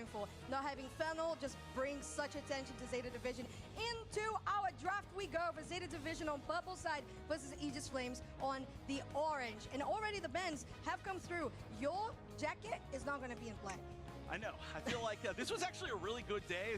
going for. Not having Fennel just brings such attention to Zeta Division. Into our draft we go for Zeta Division on purple side versus Aegis Flames on the orange. And already the bans have come through. Your jacket is not going to be in play. I know. I feel like this was actually a really good day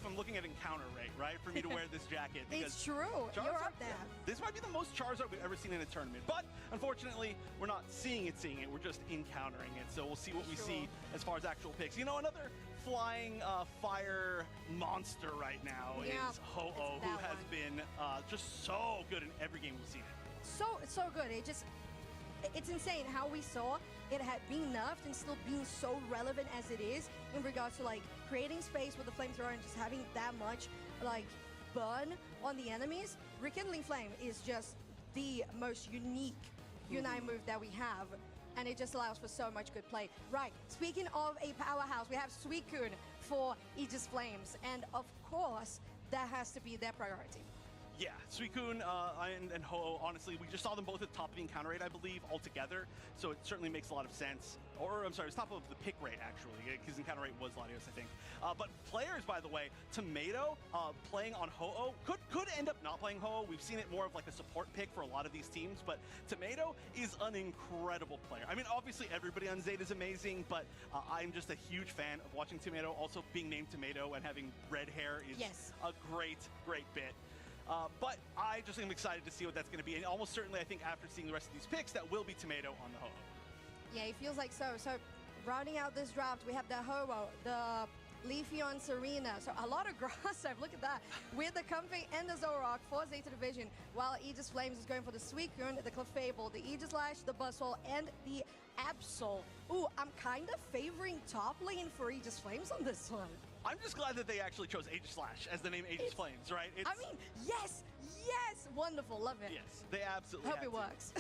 from looking at encounter rate, right? For me to wear this jacket. It's true. You're up there. This might be the most Charizard we've ever seen in a tournament. But unfortunately, we're not seeing it. We're just encountering it. So we'll see what we see as far as actual picks. You know, another flying fire monster right now is Ho-Oh, who has been just so good in every game we've seen it. So good. It's insane how we saw it had been nerfed and still being so relevant as it is in regards to like creating space with the flamethrower and just having that much like burn on the enemies. Rekindling Flame is just the most unique Unite move that we have, and it just allows for so much good play. Right, speaking of a powerhouse, we have Suicune for Aegis Flames, and of course that has to be their priority. Yeah, Suicune and Ho-Oh, honestly, we just saw them both at the top of the encounter rate, I believe, altogether. So it certainly makes a lot of sense. Or, I'm sorry, it's top of the pick rate, actually, because encounter rate was Latios, I think. But players, by the way, Tomato playing on Ho-Oh could end up not playing Ho-Oh. We've seen it more of like a support pick for a lot of these teams, but Tomato is an incredible player. I mean, obviously, everybody on Zeta is amazing, but I'm just a huge fan of watching Tomato. Also, being named Tomato and having red hair is a great, great bit. But I just am excited to see what that's going to be. And almost certainly, I think after seeing the rest of these picks, that will be Tomato on the Ho-Oh. Yeah, it feels like so. So rounding out this draft, we have the Ho-Oh, the Leafeon Serena. So a lot of grass type, look at that. With the Comfey and the Zoroark for Zeta Division, while Aegis Flames is going for the Suicune, the Clefable, the Aegislash, the Buzzwole, and the Absol. Ooh, I'm kind of favoring top lane for Aegis Flames on this one. I'm just glad that they actually chose Aegislash as the name Aegis Flames, right? I mean, yes, wonderful, love it. Yes, they absolutely hope it works.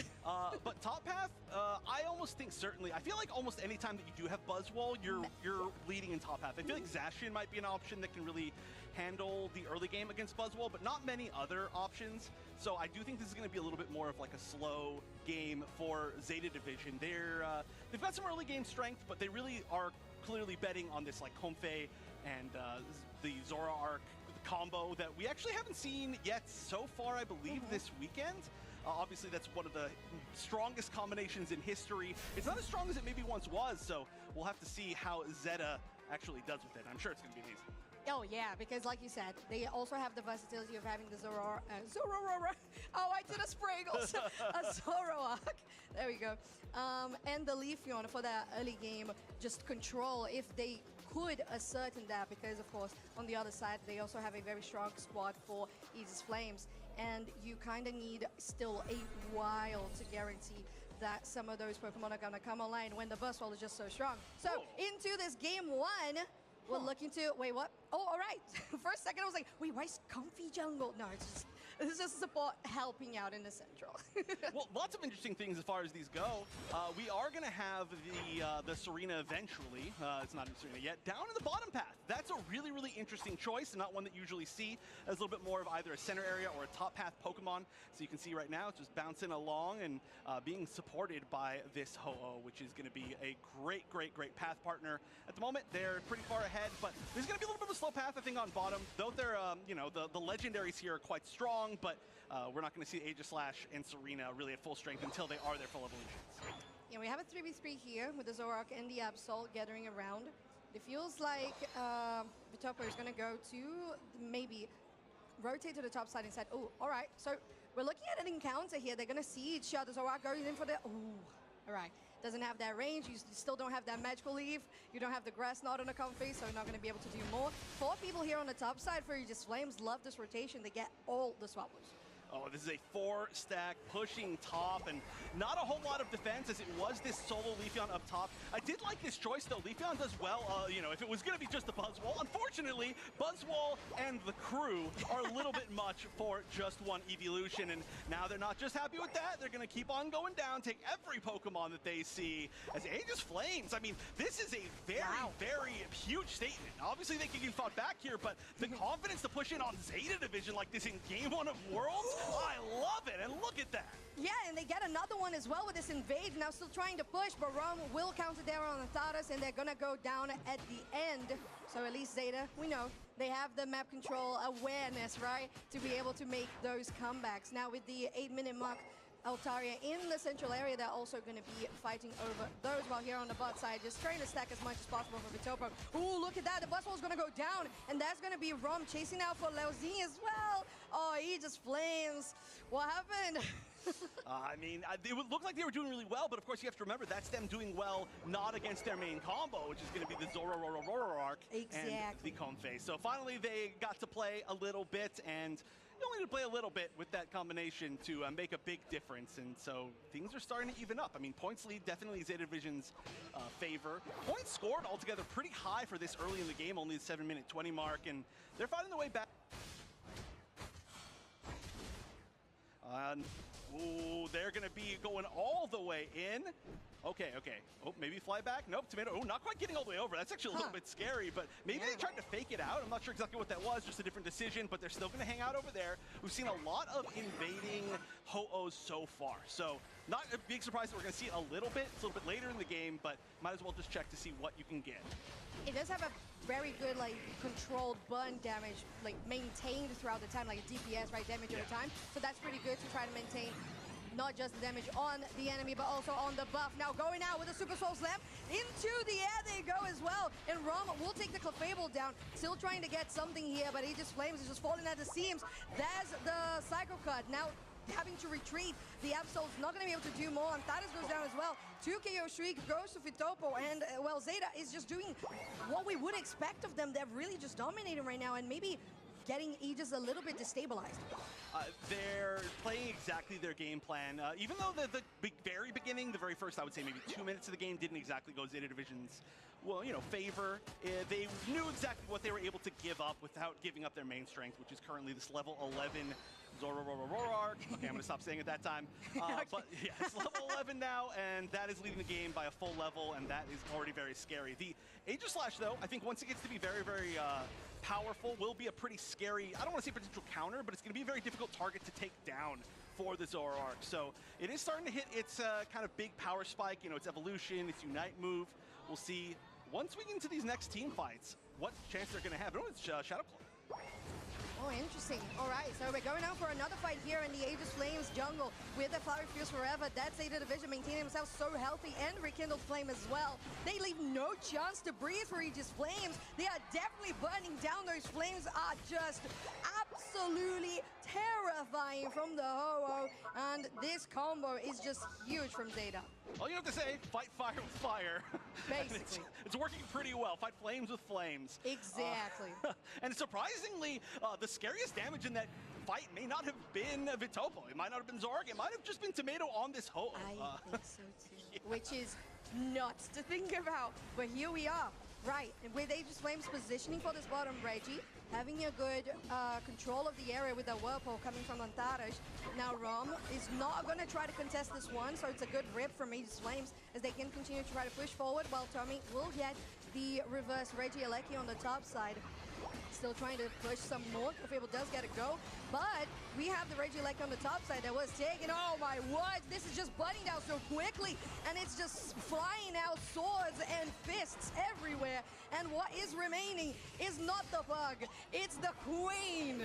But top path, I almost think certainly. I feel like almost any time that you do have Buzzwole, you're leading in top path. I feel like Zacian might be an option that can really handle the early game against Buzzwole, but not many other options. So I do think this is going to be a little bit more of like a slow game for Zeta Division. They've got some early game strength, but they really are clearly betting on this like Comfey and the Zoroark combo that we actually haven't seen yet so far, I believe, this weekend. Obviously, that's one of the strongest combinations in history. It's not as strong as it maybe once was, so we'll have to see how Zeta actually does with it. I'm sure it's going to be amazing. Oh, yeah, because like you said, they also have the versatility of having the Zoroark. Oh, I did a spring also. A Zoroark. There we go. And the Leafeon for that early game, just control if they could assert in that, because of course on the other side they also have a very strong squad for Aegis Flames, and you kind of need still a while to guarantee that some of those Pokemon are gonna come online when the Buzzwole is just so strong. So into this game one, we're looking to, wait, what? Oh, all right. For a second I was like, wait, why is Comfey jungle? No, it's just support helping out in the central. Well, lots of interesting things as far as these go. We are going to have the Serena eventually. It's not Serena yet. Down in the bottom path. That's a really, really interesting choice, and not one that you usually see as a little bit more of either a center area or a top path Pokemon. So you can see right now it's just bouncing along and being supported by this Ho-Oh, which is going to be a great, great, great path partner. At the moment, they're pretty far ahead, but there's going to be a little bit of a slow path, I think, on bottom. Though they're, you know, the legendaries here are quite strong. But we're not going to see Aegislash and Serena really at full strength until they are their full evolutions. Yeah, we have a 3v3 here with the Zoroark and the Absol gathering around. It feels like Vitopo is going to go to maybe rotate to the top side instead. Oh, all right. So we're looking at an encounter here. They're going to see each other. Zoroark going in for the... Oh, all right. Doesn't have that range. You still don't have that magical leaf. You don't have the grass knot on the Comfey, so you're not going to be able to do more. 4 people here on the top side for Aegis Flames. Love this rotation. They get all the Swabblers. Oh, this is a 4-stack pushing top, and not a whole lot of defense as it was this solo Leafeon up top. I did like this choice, though. Leafeon does well, you know, if it was going to be just the Buzzwole. Unfortunately, Buzzwole and the crew are a little bit much for just one evolution, and now they're not just happy with that. They're going to keep on going down, take every Pokemon that they see as Aegis Flames. I mean, this is a very, very huge statement. Obviously, they can get fought back here, but the confidence to push in on Zeta division like this in Game 1 of Worlds, I love it, and look at that. Yeah, and they get another one as well with this invade. Now still trying to push, but Rom will counter down on the Tharas, and they're gonna go down at the end. So at least Zeta, we know, they have the map control awareness, right? To be able to make those comebacks. Now with the 8-minute mark, Altaria in the central area, they're also going to be fighting over those, while here on the bot side, just trying to stack as much as possible for Vitopo. Ooh, look at that, the Buzzwall's going to go down, and that's going to be Rom chasing out for Leozine as well. Oh, he just flames. What happened? I mean, it would look like they were doing really well, but of course you have to remember that's them doing well not against their main combo, which is going to be the Zoro-Roro-Roro-Arc and the Comfey. So finally they got to play a little bit, and you only need to play a little bit with that combination to make a big difference, and so things are starting to even up. I mean, points lead definitely Zeta Division's favor. Points scored altogether pretty high for this early in the game, only the 7-minute 20 mark, and they're fighting their way back. Ooh, they're going to be going all the way in. Okay. Oh, maybe fly back? Nope, Tomato. Oh, not quite getting all the way over. That's actually a little bit scary, but maybe they tried to fake it out. I'm not sure exactly what that was, just a different decision, but they're still going to hang out over there. We've seen a lot of invading Ho-Ohs so far, so not a big surprise that we're going to see it a little bit later in the game, but might as well just check to see what you can get. It does have a very good, like, controlled burn damage, like, maintained throughout the time, like a DPS, right, damage over time. So that's pretty good to try to maintain not just the damage on the enemy, but also on the buff. Now going out with a Super Soul Slam. Into the air they go as well. And Rom will take the Clefable down. Still trying to get something here, but Aegis Flames is just falling at the seams. There's the Psycho Cut. Now having to retreat. The Absol's not going to be able to do more, and Tharas goes down as well. 2 KO Shriek goes to Vitopo, and, well, Zeta is just doing what we would expect of them. They're really just dominating right now, and maybe getting Aegis a little bit destabilized. They're playing exactly their game plan. Even though the very beginning, the very first, I would say maybe 2 minutes of the game didn't exactly go Zeta Division's, well, you know, favor. They knew exactly what they were able to give up without giving up their main strength, which is currently this level 11 Zoro-Roro-Roro-Arc. Okay, I'm going to stop saying it that time. But yeah, it's level 11 now, and that is leading the game by a full level, and that is already very scary. The Aegis Slash, though, I think once it gets to be very, very powerful, will be a pretty scary, I don't want to say potential counter, but it's going to be a very difficult target to take down for the Zoroark. So it is starting to hit its kind of big power spike, you know, its evolution, its Unite move. We'll see once we get into these next team fights, what chance they're going to have. Oh, it's Shadow Play. Oh, interesting. All right, so we're going out for another fight here in the Aegis Flames jungle with the Flower Fuse Forever. That Zeta Division maintaining themselves so healthy, and Rekindled Flame as well. They leave no chance to breathe for Aegis Flames. They are definitely burning down. Those flames are just absolutely terrifying from the Ho-Oh, and this combo is just huge from Zeta. All you have to say, fight fire with fire. Basically. It's working pretty well. Fight flames with flames. Exactly. And surprisingly, the scariest damage in that fight may not have been Vitopo. It might not have been Zorg. It might have just been Tomato on this Ho-Oh. I think so too. Yeah. Which is nuts to think about. But here we are. Right, with Aegis Flames positioning for this bottom Reggie, having a good control of the area with a Whirlpool coming from Antares. Now Rom is not going to try to contest this one, so it's a good rip from Aegis Flames as they can continue to try to push forward, while Tommy will get the reverse Reggie Alecki on the top side. Still trying to push some more. Clefable does get a go, but we have the Reggie Alecki on the top side that was taken. Oh my word, this is just butting down so quickly, and it's just flying out swords and fists everywhere. And what is remaining is not the bug, it's the queen.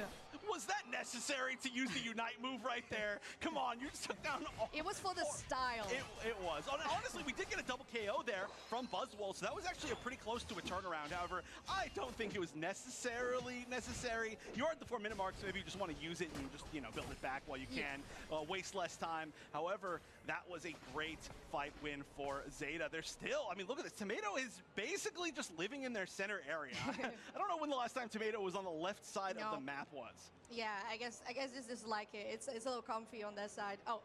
Was that necessary to use the Unite move right there? Come on, you just took down all. It was for the style. It was. Honestly, we did get a double KO there from Buzzwall, so that was actually pretty close to a turnaround. However, I don't think it was necessarily necessary. You're at the 4-minute mark, so maybe you just want to use it and just, you know, build it back while you can. Waste less time. However, that was a great fight win for Zeta. They're still, I mean, look at this. Tomato is basically just living in their center area. I don't know when the last time Tomato was on the left side of the map was. Yeah, I guess this is like it. It's a little comfy on that side. Oh,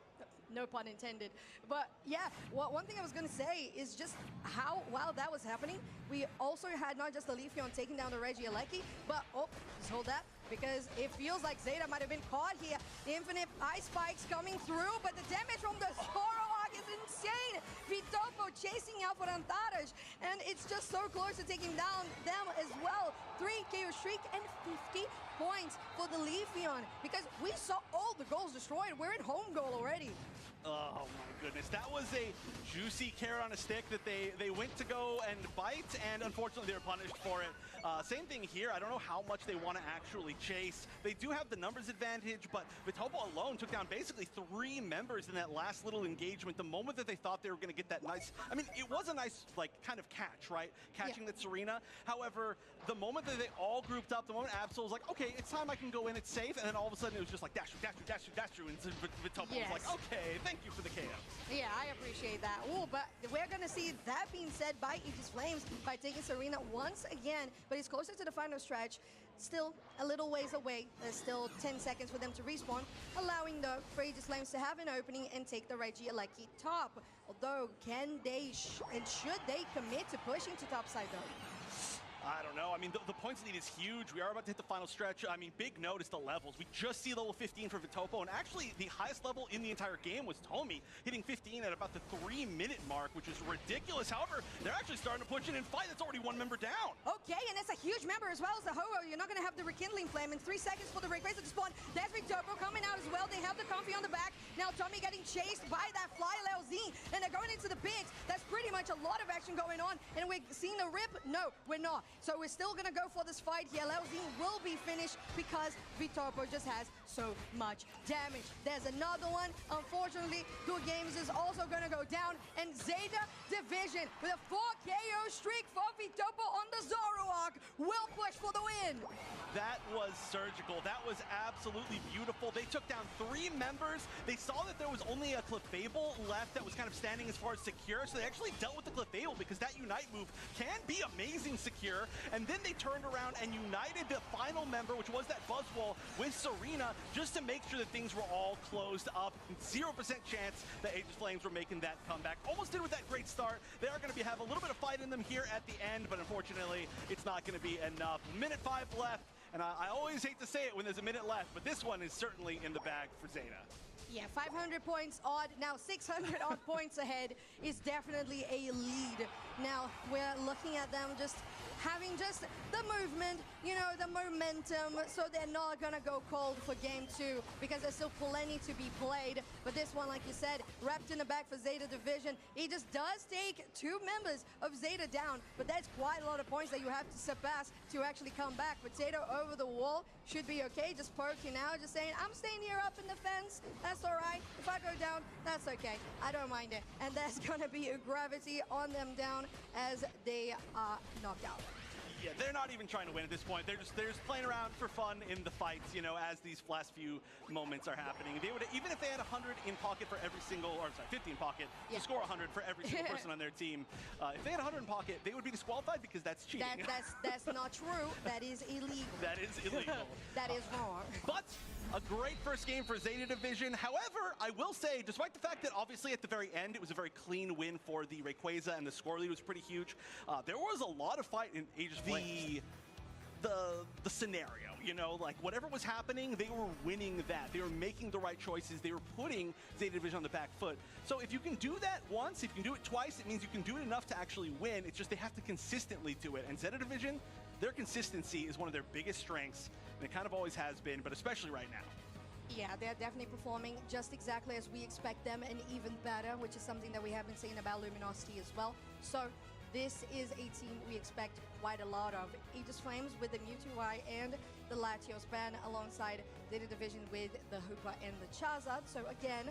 no pun intended. But yeah, one thing I was going to say is just how, while that was happening, we also had not just the Leafeon taking down the Reggie Alecki, but, oh, just hold that, because it feels like Zeta might have been caught here. The infinite ice spikes coming through, but the damage from the Zoroark is insane. Vitopo chasing out for Antares, and it's just so close to taking down. There KO streak and 50 points for the Leafeon, because we saw all the goals destroyed. We're in home goal already. Oh my goodness, that was a juicy carrot on a stick that they went to go and bite, and unfortunately they were punished for it. Same thing here, I don't know how much they want to actually chase. They do have the numbers advantage, but Vitopo alone took down basically 3 members in that last little engagement. The moment that they thought they were going to get that nice, I mean, it was a nice, like, kind of catch, right? Catching that Serena. However, the moment that they all grouped up, the moment Absol was like, okay, it's time I can go in, it's safe, and then all of a sudden it was just like dash through, and Vitopo was like, okay, thank you for the KO. Yeah, I appreciate that. Ooh, but we're going to see that being said by Aegis Flames by taking Serena once again, but it's closer to the final stretch. Still a little ways away. There's still 10 seconds for them to respawn, allowing the Aegis Flames to have an opening and take the Reggie Alecki top. Although, can they and should they commit to pushing to top side though? I don't know. I mean, the points lead is huge. We are about to hit the final stretch. I mean, big note is the levels. We just see level 15 for Vitopo, and actually the highest level in the entire game was Tomi, hitting 15 at about the 3-minute mark, which is ridiculous. However, they're actually starting to push in and fight. It's already 1 member down. Okay, and it's a huge member as well as the Ho-Oh. You're not going to have the Rekindling Flame in 3 seconds for the Rayquaza to spawn. There's Vitopo coming out as well. They have the Comfy on the back. Now Tomi getting chased by that Fly LZ, and they're going into the bigs. That's pretty much a lot of action going on, and we're seeing the rip. No, we're not. So we're still going to go for this fight here. LZ will be finished because Vitopo just has so much damage. There's another one. Unfortunately, Good Games is also going to go down, and Zeta Division with a 4 KO streak for Vitopo on the Zoroark will push for the win. That was surgical. That was absolutely beautiful. They took down 3 members. They saw that there was only a Clefable left that was kind of standing as far as secure, so they actually dealt with the Clefable because that Unite move can be amazing secure. And then they turned around and united the final member, which was that Buzzwole, with Serena, just to make sure that things were all closed up. 0% chance that Aegis Flames were making that comeback. Almost did with that great start. They are going to have a little bit of fight in them here at the end, but unfortunately, it's not going to be enough. Minute 5 left. And I always hate to say it when there's a minute left, but this one is certainly in the bag for Zeta. Yeah, 500 points odd. Now 600 odd points ahead is definitely a lead. Now we're looking at them just having just the movement, you know, the momentum, so they're not gonna go cold for game 2 because there's still plenty to be played. But this one, like you said, wrapped in the back for Zeta Division. It just does take 2 members of Zeta down, but that's quite a lot of points that you have to surpass to actually come back. Potato over the wall should be okay, just poking out, just saying, I'm staying here up in the fence, that's all right. If I go down, that's okay, I don't mind it. And there's gonna be a gravity on them down as they are knocked out. Yeah, they're not even trying to win at this point. They're just playing around for fun in the fights, you know, as these last few moments are happening. They would, even if they had 100 in pocket for every single, or sorry, 50 in pocket, to score 100 for every single person on their team. If they had 100 in pocket, they would be disqualified because that's cheating. That's not true. That is illegal. That is illegal. That is wrong. But a great first game for Zeta Division. However, I will say, despite the fact that obviously at the very end, it was a very clean win for the Rayquaza and the score lead was pretty huge, there was a lot of fight in Aegis Flames. The scenario, you know, like whatever was happening, they were winning that. They were making the right choices. They were putting Zeta Division on the back foot. So if you can do that once, if you can do it twice, it means you can do it enough to actually win. It's just they have to consistently do it. And Zeta Division, their consistency is one of their biggest strengths, and it kind of always has been, but especially right now. Yeah, they're definitely performing just exactly as we expect them, and even better, which is something that we have been saying about Luminosity as well. So this is a team we expect quite a lot of. Aegis Flames with the Mewtwo Y and the Latios ban alongside Zeta Division with the Hoopa and the Charizard. So again,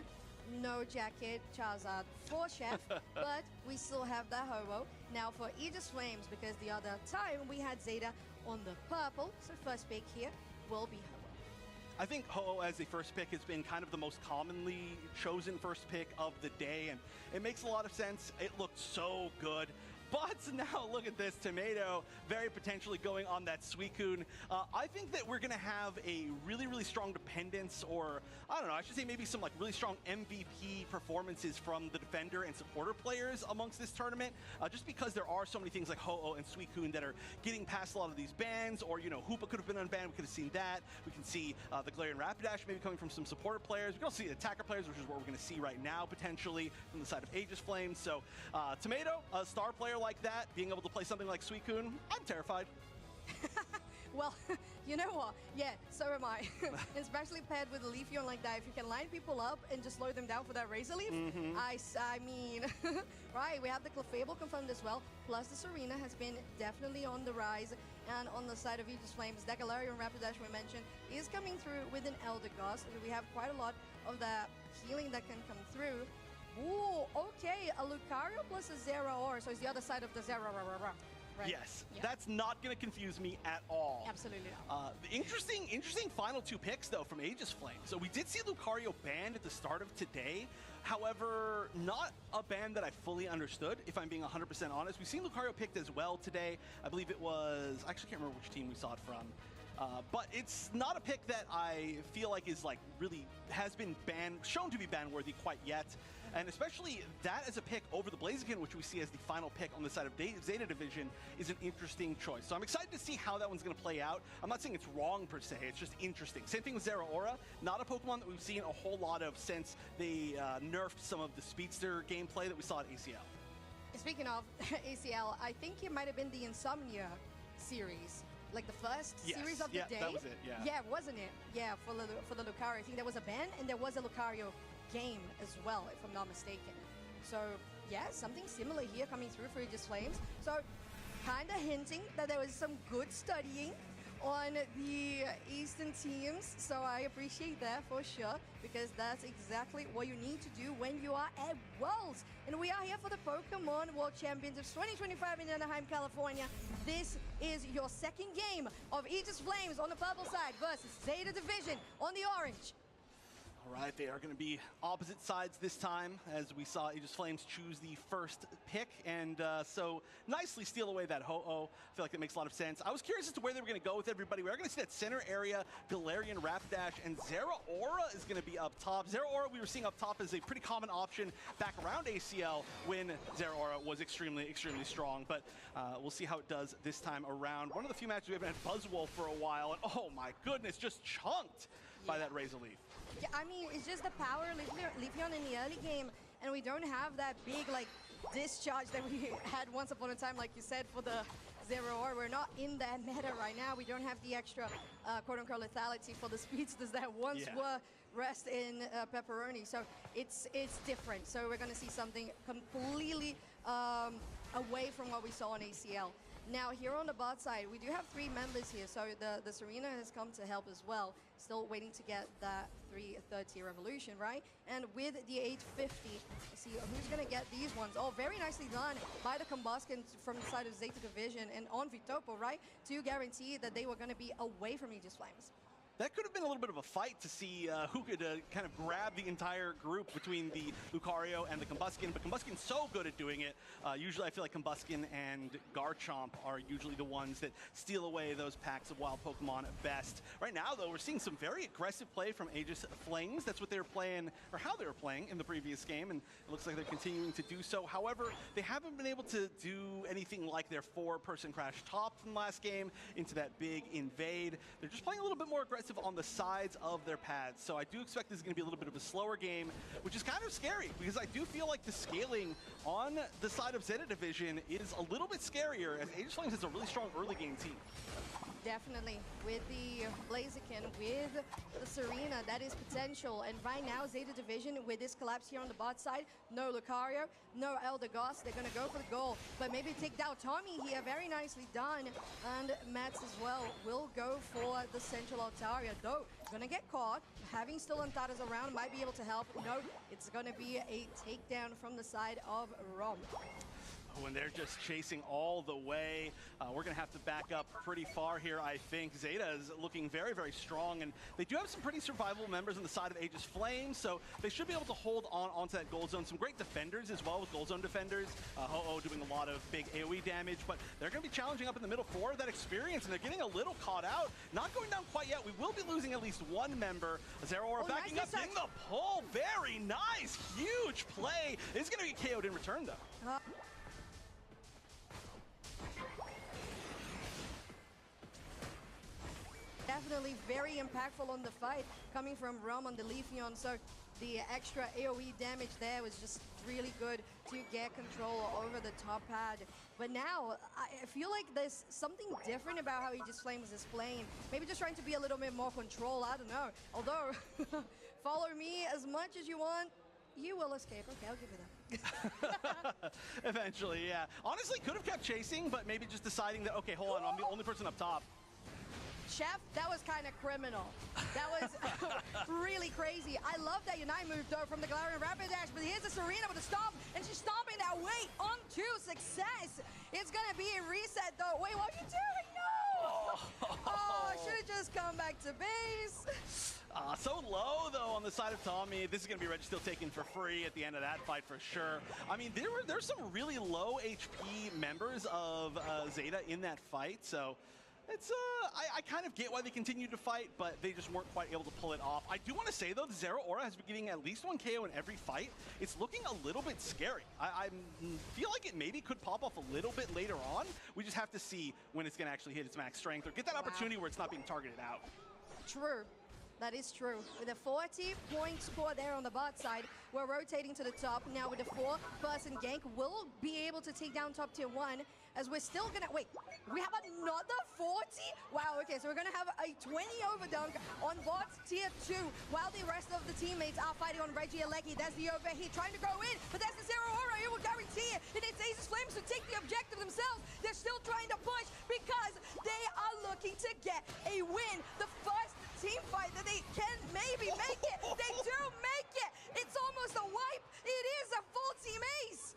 no jacket Charizard for Chef, but we still have the Ho-Oh. Now for Aegis Flames, because the other time we had Zeta on the purple, so first pick here will be Ho-Oh. I think Ho-Oh as a first pick has been kind of the most commonly chosen first pick of the day, and it makes a lot of sense. It looked so good. But now look at this, Tomato very potentially going on that Suicune. I think that we're going to have a really, really strong dependence, or I don't know, I should say maybe some like really strong MVP performances from the defender and supporter players amongst this tournament, just because there are so many things like Ho-Oh and Suicune that are getting past a lot of these bans, or, you know, Hoopa could have been unbanned, we could have seen that. We can see the Galarian Rapidash maybe coming from some supporter players. We can also see attacker players, which is what we're going to see right now potentially from the side of Aegis Flames. So Tomato, a star player like that, being able to play something like Suicune, I'm terrified. Well, you know what? Yeah, so am I. Especially paired with a Leafeon like that. If you can line people up and just slow them down for that Razor Leaf, I mean, right, we have the Clefable confirmed as well. Plus the Serena has been definitely on the rise. And on the side of Aegis Flames, that Galarian Rapidash we mentioned is coming through with an Elder Ghost. We have quite a lot of that healing that can come through. Ooh, okay, a Lucario plus a Zeraora, so it's the other side of the Zeraora. Right. Yes, that's not going to confuse me at all. Absolutely not. Interesting final two picks, though, from Aegis Flame. So we did see Lucario banned at the start of today. However, not a ban that I fully understood, if I'm being 100% honest. We've seen Lucario picked as well today. I believe it was, I actually can't remember which team we saw it from. But it's not a pick that I feel like is like really has been shown to be ban worthy quite yet. And especially that as a pick over the Blaziken, which we see as the final pick on the side of Zeta Division, is an interesting choice. So I'm excited to see how that one's going to play out. I'm not saying it's wrong per se, it's just interesting. Same thing with Zeraora, not a Pokemon that we've seen a whole lot of since they nerfed some of the Speedster gameplay that we saw at ACL. Speaking of ACL, I think it might have been the Insomnia series. Like the first series of the day. That was it, Yeah, wasn't it? Yeah, for the Lucario. I think there was a ban and there was a Lucario game as well, if I'm not mistaken. So, yeah, something similar here coming through for Aegis Flames. So, kind of hinting that there was some good studying on the Eastern teams. So I appreciate that for sure, because that's exactly what you need to do when you are at Worlds. And we are here for the Pokemon World Championships 2025 in Anaheim, California. This is your second game of Aegis Flames on the purple side versus Zeta Division on the orange. All right, they are going to be opposite sides this time, as we saw Aegis Flames choose the first pick, and so nicely steal away that Ho-Oh. I feel like that makes a lot of sense. I was curious as to where they were going to go with everybody. We are going to see that center area, Galarian Rapidash, and Zeraora is going to be up top. Zeraora we were seeing up top as a pretty common option back around ACL when Zeraora was extremely, extremely strong, but we'll see how it does this time around. One of the few matches we haven't had Buzzwole for a while, and oh my goodness, just chunked by that Razor Leaf. Yeah, I mean, it's just the power Leafeon in the early game, and we don't have that big, like, discharge that we had once upon a time, like you said, for the Zeraora. We're not in that meta right now. We don't have the extra, quote-unquote, lethality for the speedsters that once were rest in Pepperoni. So it's different. So we're going to see something completely away from what we saw on ACL. Now, here on the bot side, we do have 3 members here, so the Serena has come to help as well. Still waiting to get that third tier evolution, right? And with the 850, see who's going to get these ones. Oh, very nicely done by the Combuskin from the side of Zeta Division and on Vitopo, right? To guarantee that they were going to be away from Aegis Flames. That could have been a little bit of a fight to see who could kind of grab the entire group between the Lucario and the Combuskin, but Combuskin's so good at doing it. Usually I feel like Combuskin and Garchomp are usually the ones that steal away those packs of wild Pokemon best. Right now, though, we're seeing some very aggressive play from Aegis Flames. That's what they were playing, or how they were playing in the previous game, and it looks like they're continuing to do so. However, they haven't been able to do anything like their 4-person crash top from last game into that big invade. They're just playing a little bit more aggressive on the sides of their pads. So I do expect this is going to be a little bit of a slower game, which is kind of scary because I do feel like the scaling on the side of Zeta Division is a little bit scarier, as Aegis Flames has a really strong early game team. Definitely. With the Blaziken, with the Serena, that is potential. And right now, Zeta Division, with this collapse here on the bot side, no Lucario, no Elder Ghost. They're going to go for the goal, but maybe take down Tommy here. Very nicely done. And Mats as well will go for the Central Altaria, though going to get caught. Having still Antares around might be able to help. No, it's going to be a takedown from the side of Rom. When they're just chasing all the way. We're going to have to back up pretty far here, I think. Zeta is looking very, very strong, and they do have some pretty survivable members on the side of Aegis Flames, so they should be able to hold on onto that gold zone. Some great defenders as well with gold zone defenders. Ho-Oh doing a lot of big AoE damage, but they're going to be challenging up in the middle for that experience, and they're getting a little caught out. Not going down quite yet. We will be losing at least one member. Zeraora backing up, getting the pull. Very nice. Huge play. It's going to be KO'd in return, though. Definitely very impactful on the fight, coming from Rom on the Leafeon. So the extra AoE damage there was just really good to get control over the top pad. But now, I feel like there's something different about how Aegis Flames is playing. Maybe just trying to be a little bit more control, I don't know. Although, follow me as much as you want, you will escape. Okay, I'll give you that. Eventually, yeah. Honestly, could have kept chasing, but maybe just deciding that, okay, hold on, I'm the only person up top. Chef, that was kind of criminal. That was really crazy. I love that Unite move, though, from the Galarian Rapid Dash, but here's the Serena with a stomp, and she's stomping that way onto success. It's going to be a reset, though. Wait, what are you doing? No! Oh, I should have just come back to base. So low, though, on the side of Tommy. This is going to be Reggie still taken for free at the end of that fight for sure. I mean, there's some really low HP members of Zeta in that fight, so it's I kind of get why they continue to fight, but they just weren't quite able to pull it off. I do want to say, though, the Zero Aura has been getting at least one KO in every fight. It's looking a little bit scary. I feel like it maybe could pop off a little bit later on. We just have to see when it's going to actually hit its max strength or get that opportunity where it's not being targeted out. True. That is true. With a 40-point score there on the bot side, we're rotating to the top. Now with a 4-person gank, we'll be able to take down top tier 1, as we're still gonna... Wait, we have another 40? Wow, okay, so we're gonna have a 20 overdunk on bot tier 2, while the rest of the teammates are fighting on Reggie Alecki. That's the overheat, trying to go in, but that's the Zero Aura. It will guarantee it. And it's Aegis Flames to take the objective themselves. They're still trying to push because they are looking to get a win. The first team fight that they can maybe make it. They do make it. It's almost a wipe. It is a full team ace.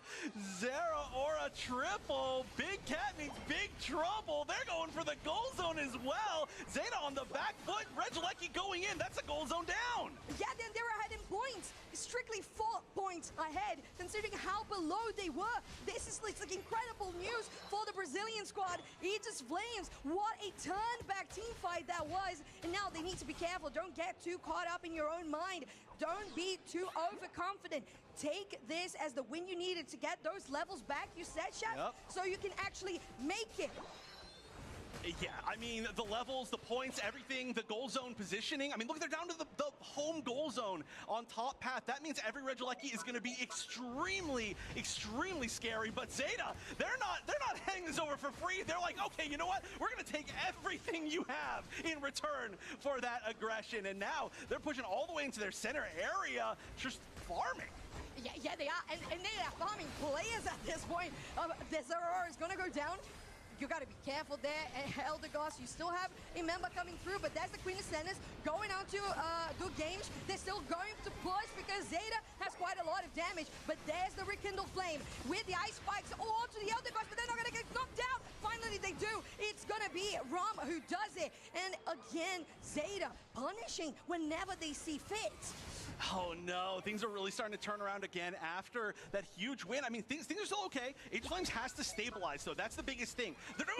Zero Aura triple. Big Cat means big trouble. They're going for the goal zone as well. Zeta on the back foot. Regilecki going in. That's a goal zone down. Yeah, then they're ahead in points. Strictly 4 points ahead, considering how below they were. This is like incredible news for the Brazilian squad. Aegis Flames, what a turn-back team fight that was. And now they need to be careful. Don't get too caught up in your own mind. Don't be too overconfident. Take this as the win you needed to get those levels back, you said, Chef, so you can actually make it. Yeah, I mean, the levels, the points, everything, the goal zone positioning. I mean, look, they're down to the home goal zone on top path. That means every Regilecki is going to be extremely, extremely scary. But Zeta, they're not handing this over for free. They're like, okay, you know what? We're going to take everything you have in return for that aggression. And now they're pushing all the way into their center area, just farming. Yeah, they are. And they are farming players at this point. The Zero Aura is going to go down. You got to be careful there. Eldegoss, you still have a member coming through, but there's the Queen of Senators going on to do games. They're still going to push because Zeta has quite a lot of damage, but there's the Rekindle Flame with the Ice Spikes all to the Eldegoss, but they're not going to get knocked out. Finally, they do. It's going to be Ram who does it. And again, Zeta punishing whenever they see fit. Oh no, things are really starting to turn around again after that huge win. I mean, things are still okay. Aegis Flames has to stabilize, though. That's the biggest thing. They're doing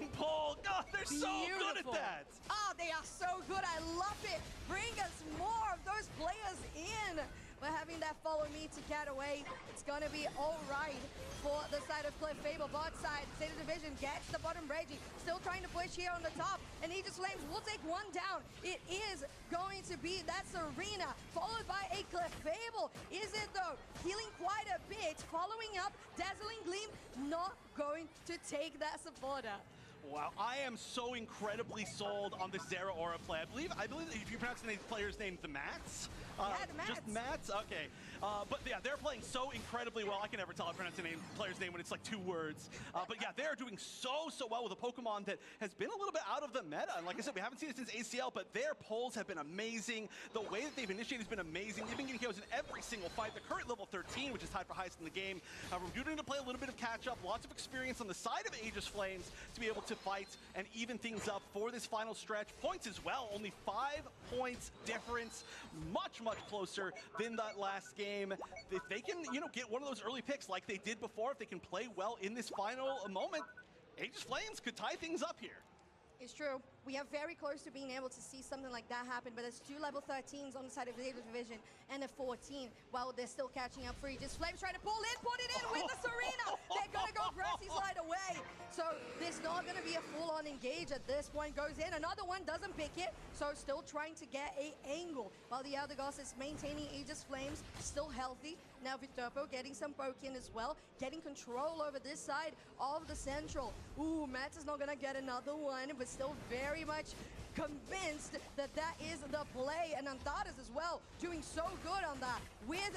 amazing pull. God, they're so good at that. Oh, they are so good. I love it. Bring us more of those players in. But having that follow me to get away, it's going to be all right for the side of Cliff Fable. Bot side, Zeta Division gets the bottom Reggie. Still trying to push here on the top. And Aegis Flames will take one down. It is going to be that Serena, followed by a Cliff Fable. Is it though? Healing quite a bit. Following up, Dazzling Gleam, not going to take that supporter. Wow, I am so incredibly sold on this Zero Aura play. I believe if you pronounce the player's name, the Mats. Yeah, the Mats. Just Mats? Okay. But yeah, they're playing so incredibly well. I can never tell I pronounce a player's name when it's like 2 words. But yeah, they're doing so well with a Pokemon that has been a little bit out of the meta. And like I said, we haven't seen it since ACL, but their pulls have been amazing. The way that they've initiated has been amazing. They've been getting KOs in every single fight. The current level 13, which is tied for highest in the game. We're going to play a little bit of catch-up, lots of experience on the side of Aegis Flames to be able to fight and even things up for this final stretch. Points as well, only 5 points difference, much closer than that last game. If they can, get one of those early picks like they did before, if they can play well in this final moment, Aegis Flames could tie things up here. It's true. We are very close to being able to see something like that happen, but there's 2 level 13s on the side of the Zeta division and a 14 while they're still catching up for Aegis. Flames trying to put it in with the Serena. They're going to go Grassy Slide away. So there's not going to be a full-on engage at this point. Goes in. Another one doesn't pick it, so still trying to get a angle while the other Goss is maintaining Aegis Flames, still healthy. Now Vitopo getting some poke in as well, getting control over this side of the central. Ooh, Matt is not going to get another one, but still very much convinced that that is the play. And Antares as well, doing so good on that. With,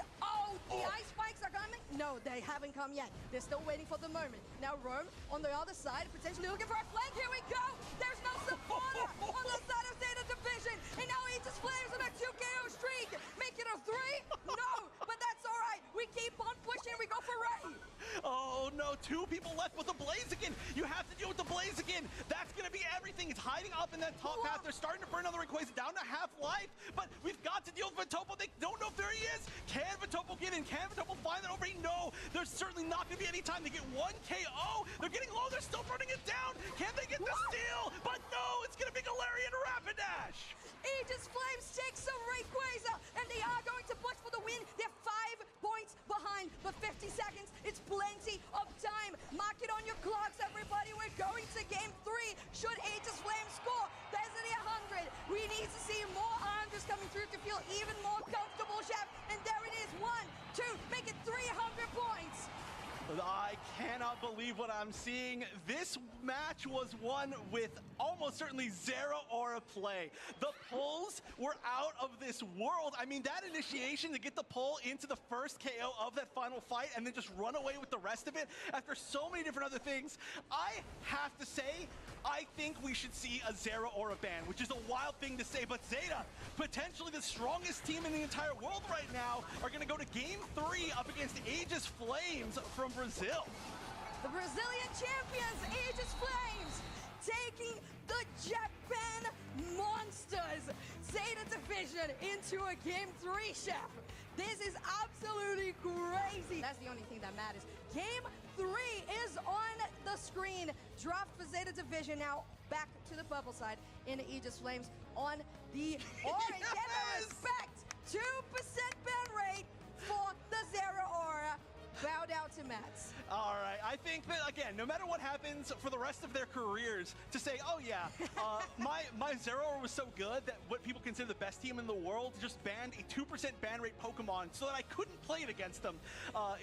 the ice spikes are coming? No, they haven't come yet. They're still waiting for the moment. Now Rome on the other side, potentially looking for a flank. Here we go! There's no supporter on the side of Zeta division. And now Aegis Flames on a 2 KO streak. Make it a 3? No, but that's all right. We keep on pushing. We go for Ray. Oh no, 2 people left with the Blaziken. You have to deal with the Blaziken. That's going to be everything. It's hiding up in that top path. They're starting to burn another Rayquaza down to half life, but we've got to deal with Vitopo. They don't know if there he is. Can Vitopo get in? Can Vitopo find that over? No, there's certainly not going to be any time. They get 1 KO. They're getting low. They're still burning it down. Can they get the steal? But no, it's going to be Galarian Rapidash. Aegis Flames takes some Rayquaza, and they are going to push for the win. They're 5 points behind, but 50 seconds, it's plenty of time. Mark it on your clocks, everybody. We're going to game 3. Should Aegis Flames score, there's only 100. We need to see more 100s coming through to feel even more comfortable, Chef. And there it is, 1, 2, make it 300 points. I cannot believe what I'm seeing. This match was won with almost certainly zero aura play. The pulls were out of this world. I mean, that initiation to get the pull into the first KO of that final fight and then just run away with the rest of it after so many different other things, I have to say, I think we should see a zero aura ban, which is a wild thing to say, but Zeta, potentially the strongest team in the entire world right now, are going to go to game 3 up against Aegis Flames from Brazil. The Brazilian champions, Aegis Flames, taking the Japan Monsters Zeta division into a game 3, Chef. This is absolutely crazy. That's the only thing that matters. Game 3 is on the screen. Draft for Zeta division now. Back to the purple side in Aegis Flames on the orange. Get the respect. 2% ban rate for the Zero Aura. Bowed out to Mets. All right, I think that, again, no matter what happens for the rest of their careers, to say, oh yeah, my Zero was so good that what people consider the best team in the world just banned a 2% ban rate Pokemon so that I couldn't play it against them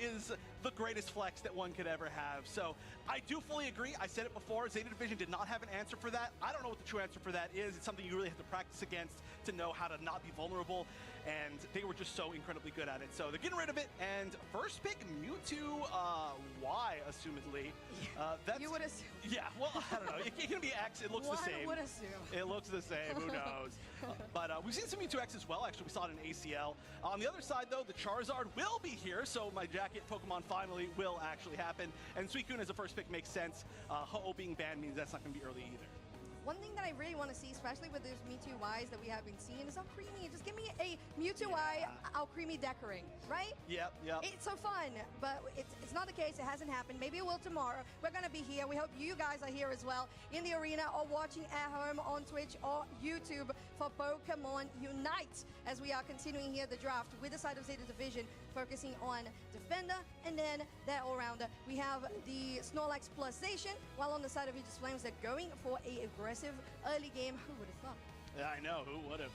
is the greatest flex that one could ever have. So I do fully agree. I said it before, Zeta Division did not have an answer for that. I don't know what the true answer for that is. It's something you really have to practice against to know how to not be vulnerable, and they were just so incredibly good at it. So they're getting rid of it, and first pick, Mewtwo Y, assumedly. That's, you would assume. Yeah, well, I don't know. It can be X. It looks the same. One would assume. It looks the same. Who knows? But we've seen some Mewtwo X as well. Actually, we saw it in ACL. On the other side, though, the Charizard will be here, so my jacket Pokemon finally will actually happen. And Suicune as a first pick makes sense. Ho-Oh being banned means that's not going to be early either. One thing that I really want to see, especially with those Mewtwo Ys that we have been seeing, is how creamy. Just give me a Mewtwo Y, how creamy decoring, right? Yep. It's so fun, but it's not the case. It hasn't happened. Maybe it will tomorrow. We're going to be here. We hope you guys are here as well in the arena or watching at home on Twitch or YouTube for Pokemon Unite as we are continuing here the draft with the side of Zeta Division focusing on Defender and then that all-rounder. We have the Snorlax plus Zacian, while on the side of Aegis Flames they're going for a aggressive early game. Who would have thought? Yeah, I know. Who would have?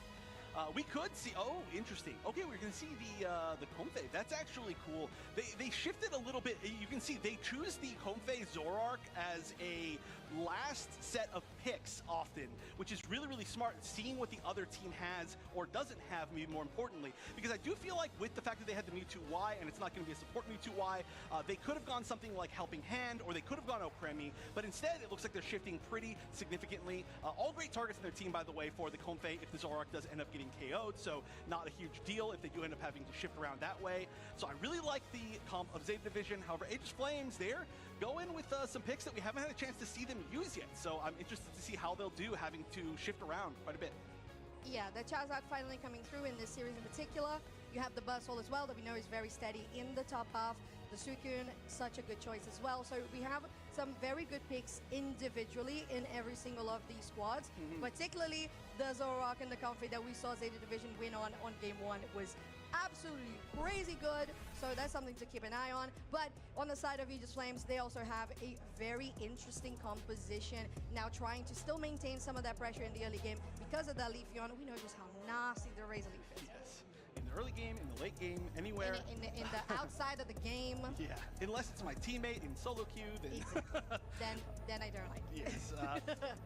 We could see. Oh, interesting. Okay, we're going to see the Comfey. That's actually cool. They shifted a little bit. You can see they choose the Comfey Zoroark as a last set of picks often, which is really, really smart, seeing what the other team has or doesn't have, maybe more importantly. Because I do feel like with the fact that they had the Mewtwo Y and it's not going to be a support Mewtwo Y, they could have gone something like Helping Hand, or they could have gone Opremi, but instead it looks like they're shifting pretty significantly. All great targets in their team, by the way, for the Comfey if the Zoroark does end up getting KO'd, so not a huge deal if they do end up having to shift around that way. So I really like the comp of Zeta Division. However, Aegis Flames, they're going with some picks that we haven't had a chance to see them use yet. So I'm interested to see how they'll do having to shift around quite a bit. Yeah, the Charizard finally coming through in this series in particular. You have the Buzzwole as well that we know is very steady in the top half. The Suicune, such a good choice as well. So we have some very good picks individually in every single of these squads. Particularly the Zoroark and the Comfy that we saw Zeta Division win on game 1 was absolutely crazy good, so that's something to keep an eye on. But on the side of Aegis Flames, they also have a very interesting composition, now trying to still maintain some of that pressure in the early game because of that Leafeon. We know just how nasty the Razor Leaf is. Yes. In the early game, in the late game, anywhere. In the outside of the game. Yeah, unless it's my teammate in solo queue, then... then I don't like it. Yes,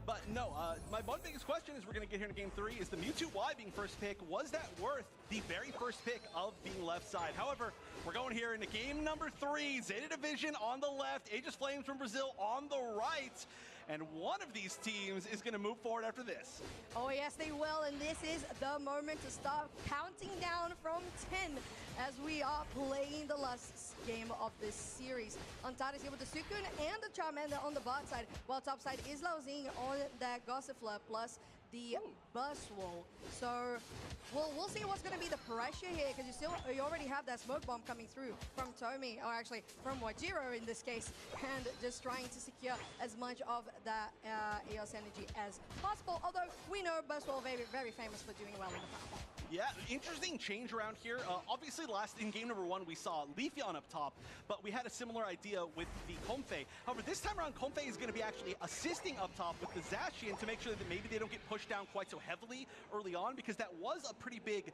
but no, my one biggest question is we're going to get here in Game 3 is the Mewtwo Y being first pick. Was that worth the very first pick of being left side? However, we're going here into game number 3. Zeta Division on the left, Aegis Flames from Brazil on the right. And one of these teams is going to move forward after this. Oh, yes, they will. And this is the moment to start counting down from 10 as we are playing the last game of this series. Antares here with the Suicune and the Charmander on the bot side, while top side is Laozing on that Gossifleur plus the Buzzwole. So we'll see what's going to be the pressure here, because you already have that smoke bomb coming through from Tomi, or actually from Wajiro in this case, and just trying to secure as much of that EOS energy as possible. Although we know Buzzwole very, very famous for doing well in the fight. Yeah, interesting change around here. Obviously, in game number 1, we saw Leafeon up top, but we had a similar idea with the Comfey. However, this time around, Comfey is going to be actually assisting up top with the Zacian to make sure that maybe they don't get pushed down quite so heavily early on, because that was a pretty big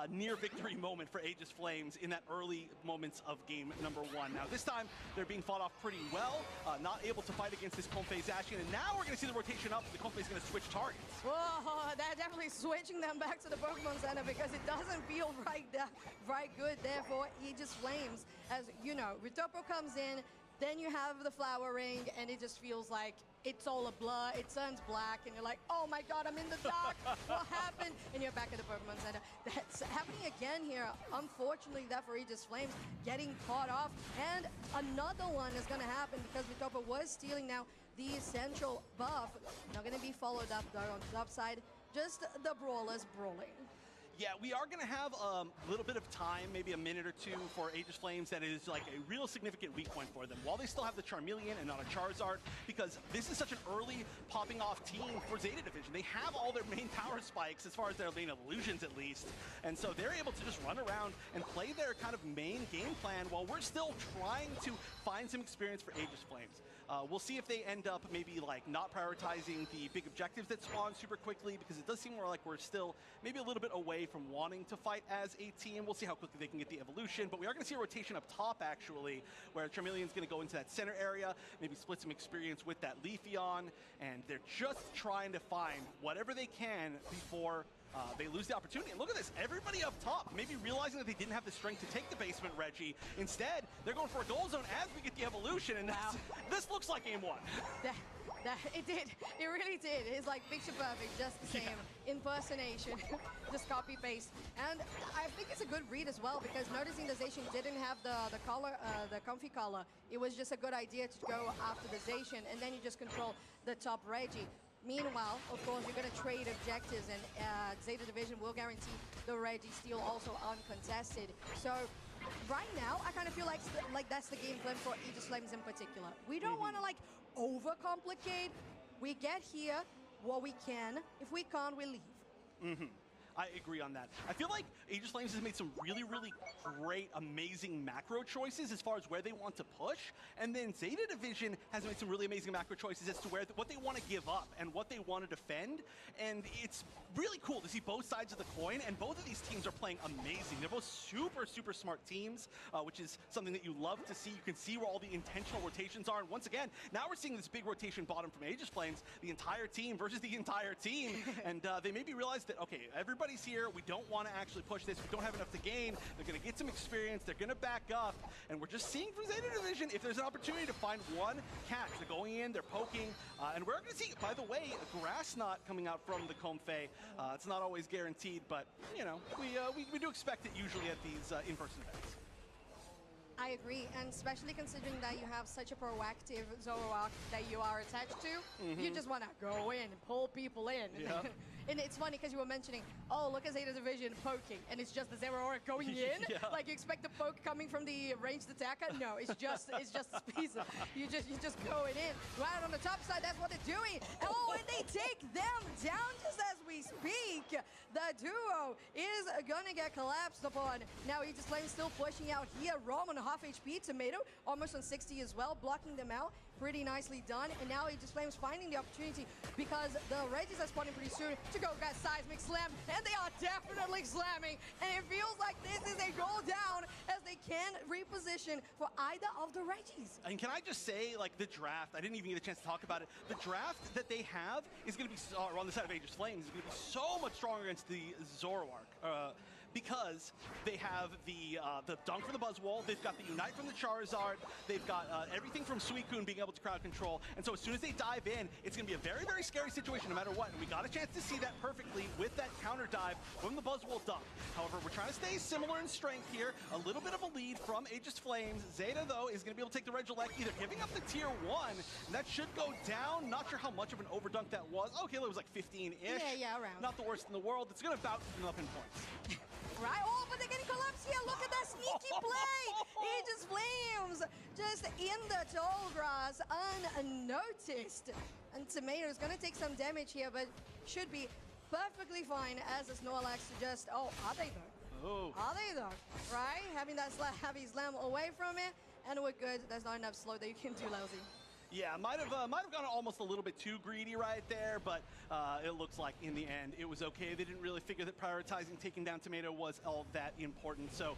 near victory moment for Aegis Flames in that early moments of game number 1. Now, this time, they're being fought off pretty well, not able to fight against this Comfey Zacian, and now we're going to see the rotation up. The Comfey's going to switch targets. Whoa, they're definitely switching them back to the Pokemon Center, because it doesn't feel right good there for Aegis Flames. As you know, Ritopo comes in, then you have the Flower Ring, and it just feels like it's all a blur, it turns black, and you're like, oh my god, I'm in the dark, what happened? And you're back at the Pokemon Center. That's happening again here, unfortunately, that for Aegis Flames, getting caught off. And another one is going to happen, because Ritopo was stealing now the Essential buff. Not going to be followed up, though, on the top side. Just the Brawlers brawling. Yeah, we are going to have a little bit of time, maybe a minute or two, for Aegis Flames that is like a real significant weak point for them. While they still have the Charmeleon and not a Charizard, because this is such an early popping off team for Zeta Division. They have all their main power spikes, as far as their lane of illusions at least, and so they're able to just run around and play their kind of main game plan while we're still trying to find some experience for Aegis Flames. We'll see if they end up maybe like not prioritizing the big objectives that spawn super quickly, because it does seem more like we're still maybe a little bit away from wanting to fight as a team. We'll see how quickly they can get the evolution, but we are going to see a rotation up top actually, where Charmeleon's going to go into that center area, maybe split some experience with that Leafeon, and they're just trying to find whatever they can before they lose the opportunity. And look at this, everybody up top, maybe realizing that they didn't have the strength to take the basement Reggie. Instead, they're going for a goal zone as we get the evolution, and this looks like game 1. It did. It really did. It's like picture perfect, just the same. Impersonation, just copy paste. And I think it's a good read as well, because noticing the Zacian didn't have the color, the comfy color, it was just a good idea to go after the Zacian, and then you just control the top Reggie. Meanwhile, of course, you're going to trade objectives, and Zeta Division will guarantee the Reggie steal also uncontested. So right now, I kind of feel like that's the game plan for Aegis Flames in particular. We don't want to like overcomplicate. We get here what we can. If we can't, we leave. I agree on that. I feel like Aegis Flames has made some really, really great, amazing macro choices as far as where they want to push, and then Zeta Division has made some really amazing macro choices as to what they want to give up and what they want to defend, and it's really cool to see both sides of the coin, and both of these teams are playing amazing. They're both super, super smart teams, which is something that you love to see. You can see where all the intentional rotations are, and once again, now we're seeing this big rotation bottom from Aegis Flames, the entire team versus the entire team, and they maybe realize that, okay, everybody's here, we don't want to actually push this, we don't have enough to gain, they're going to get some experience, they're going to back up, and we're just seeing from Zeta Division, if there's an opportunity to find one catch, they're going in, they're poking, and we're going to see, by the way, a grass knot coming out from the Comfey. It's not always guaranteed, but, you know, we do expect it usually at these in-person events. I agree, and especially considering that you have such a proactive Zoroark that you are attached to, you just want to go in and pull people in. Yep. And it's funny because you were mentioning, oh, look at Zeta Division poking, and it's just the Zero Aura going in. Yeah. Like you expect the poke coming from the ranged attacker. No, it's just speeds. You're just going in. Right on the top side, that's what they're doing. Oh, and they take them down just as we speak. The duo is gonna get collapsed upon. Now Aegis Flame still pushing out here. Rom on half HP, Tomato almost on 60 as well, blocking them out. Pretty nicely done. And now Aegis Flame's finding the opportunity because the Regis are spawning pretty soon to go get Seismic Slam, and they are definitely slamming. And it feels like this is a goal down as they can reposition for either of the Regis. And can I just say, like, the draft, I didn't even get a chance to talk about it. The draft that they have is going to be, on the side of Aegis Flames, is going to be so much stronger against the Zoroark. Because they have the Dunk from the Buzzwole, they've got the Unite from the Charizard, they've got everything from Suicune being able to crowd control, and so as soon as they dive in, it's going to be a very, very scary situation no matter what, and we got a chance to see that perfectly with that counter dive from the Buzzwole Dunk. However, we're trying to stay similar in strength here, a little bit of a lead from Aegis Flames. Zeta, though, is going to be able to take the Regieleki, either giving up the tier 1, and that should go down. Not sure how much of an overdunk that was. Okay, it was like 15-ish. Yeah, around. Not the worst in the world. It's going to about even up in points. Right? Oh, but they're getting collapsed here. Look at that sneaky play. Aegis Flames just in the tall grass, unnoticed. And Tomato's going to take some damage here, but should be perfectly fine as the Snorlax just... Oh, are they though? Oh. Are they though? Right? Having that heavy slam away from it, and we're good. There's not enough slow that you can do, Lousy. Yeah, might have gone almost a little bit too greedy right there, but it looks like in the end it was okay. They didn't really figure that prioritizing taking down Tomato was all that important. So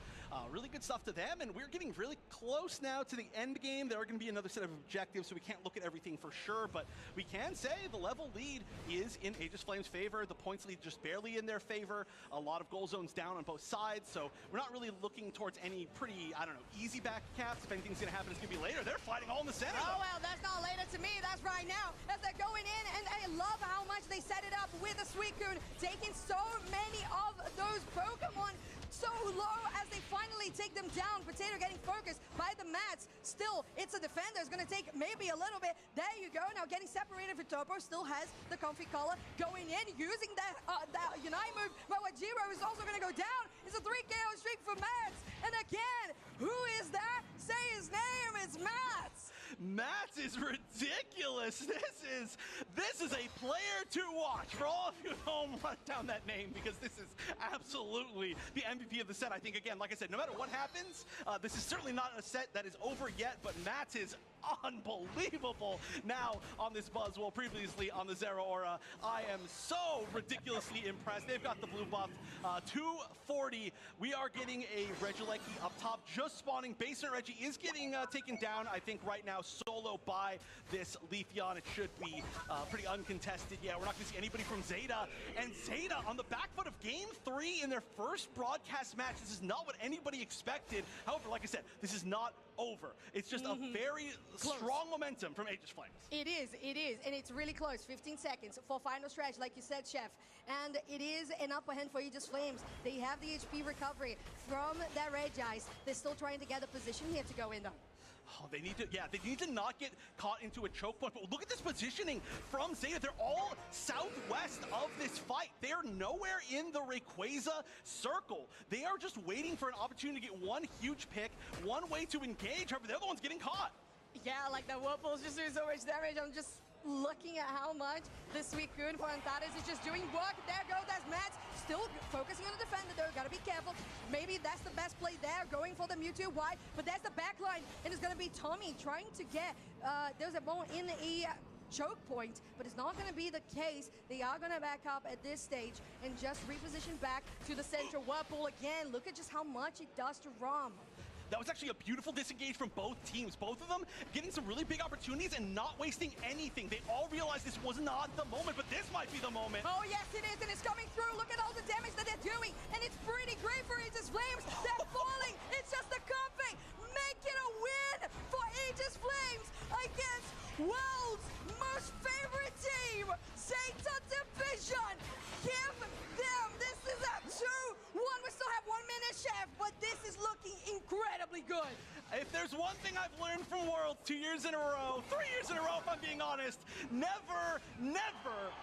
really good stuff to them, and we're getting really close now to the end game. There are going to be another set of objectives, so we can't look at everything for sure, but we can say the level lead is in Aegis Flames' favor. The points lead just barely in their favor. A lot of goal zones down on both sides, so we're not really looking towards any pretty, I don't know, easy back caps. If anything's going to happen, it's going to be later. They're fighting all in the center. Oh, well, that's not later to me. That's right now as they're going in, and I love how much they set it up with the Suicune, taking so many of those Pokemon so low as they finally take them down. Potato getting focused by the mats. Still, it's a defender. It's going to take maybe a little bit. There you go. Now getting separated for Topo. Still has the comfy collar going in, using that Unite move. But Wajiro is also going to go down. It's a 3 KO streak for Mats. And again, who is that? Say his name. It's Mats. Mats is ridiculous. This is a player to watch. For all of you at home, write down that name because this is absolutely the MVP of the set. I think, again, like I said, no matter what happens, this is certainly not a set that is over yet, but Mats is unbelievable now on this Buzzwole, previously on the Zero Aura. I am so ridiculously impressed. They've got the blue buff, 240. We are getting a Regieleki up top, just spawning. Basement Reggie is getting taken down, I think, right now, solo by this Leafeon. It should be pretty uncontested. Yeah, we're not going to see anybody from Zeta. And Zeta on the back foot of Game 3 in their first broadcast match. This is not what anybody expected. However, like I said, this is not over. It's just a very strong momentum from Aegis Flames. It is, and it's really close. 15 seconds for final stretch, like you said, Chef. And it is an upper hand for Aegis Flames. They have the HP recovery from their Regis. They're still trying to get a position here to go in, though. Oh, they need to not get caught into a choke point. But look at this positioning from Zeta. They're all southwest of this fight. They are nowhere in the Rayquaza circle. They are just waiting for an opportunity to get one huge pick, one way to engage. However, they're the ones getting caught. Yeah, like the Whirlpool's just doing so much damage. I'm just looking at how much the Suicune for Antares is just doing work. There goes, that's Mats. Still focusing on the defender though, gotta be careful. Maybe that's the best play there, going for the Mewtwo wide, but there's the backline, and it's gonna be Tommy trying to get, there's a ball in a choke point, but it's not gonna be the case. They are gonna back up at this stage and just reposition back to the center. Whirlpool again, look at just how much it does to Rom. That was actually a beautiful disengage from both teams. Both of them getting some really big opportunities and not wasting anything. They all realized this was not the moment, but this might be the moment. Oh, yes, it is, and it's coming through. Look at all the damage that they're doing, and it's pretty great for Aegis Flames. They're falling. It's just a comfy. Make it a win for Aegis Flames against world's most favorite team, Zeta Division. Give them. This is a 2-1. We still have 1 minute, Chef, but this is looking incredibly good. If there's one thing I've learned from Worlds 2 years in a row, 3 years in a row if I'm being honest, never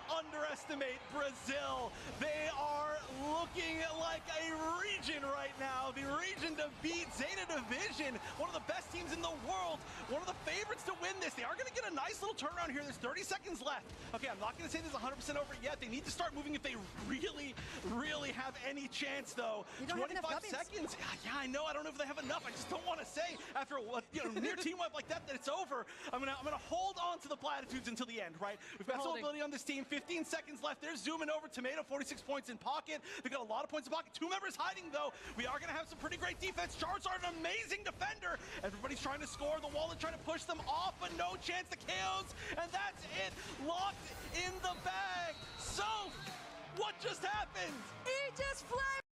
underestimate underestimate Brazil. They are looking like a region right now. The region to beat, Zeta Division, one of the best teams in the world, one of the favorites to win this. They are going to get a nice little turnaround here. There's 30 seconds left. Okay, I'm not going to say this is 100% over yet. They need to start moving if they really, really have any chance, though. You don't have 25 enough seconds. Yeah, I know. I don't know if they have enough. I just don't want to say after a near team wipe like that it's over. I'm gonna hold on to the platitudes until the end, right? We've got some ability on this team. 15 seconds left. They're zooming over. Tomato, 46 points in pocket. They've got a lot of points in pocket. 2 members hiding, though. We are gonna have some pretty great defense. Charizard, an amazing defender. Everybody's trying to score. The wall is trying to push them off, but no chance to KOs. And that's it. Locked in the bag. So, what just happened? He just flipped.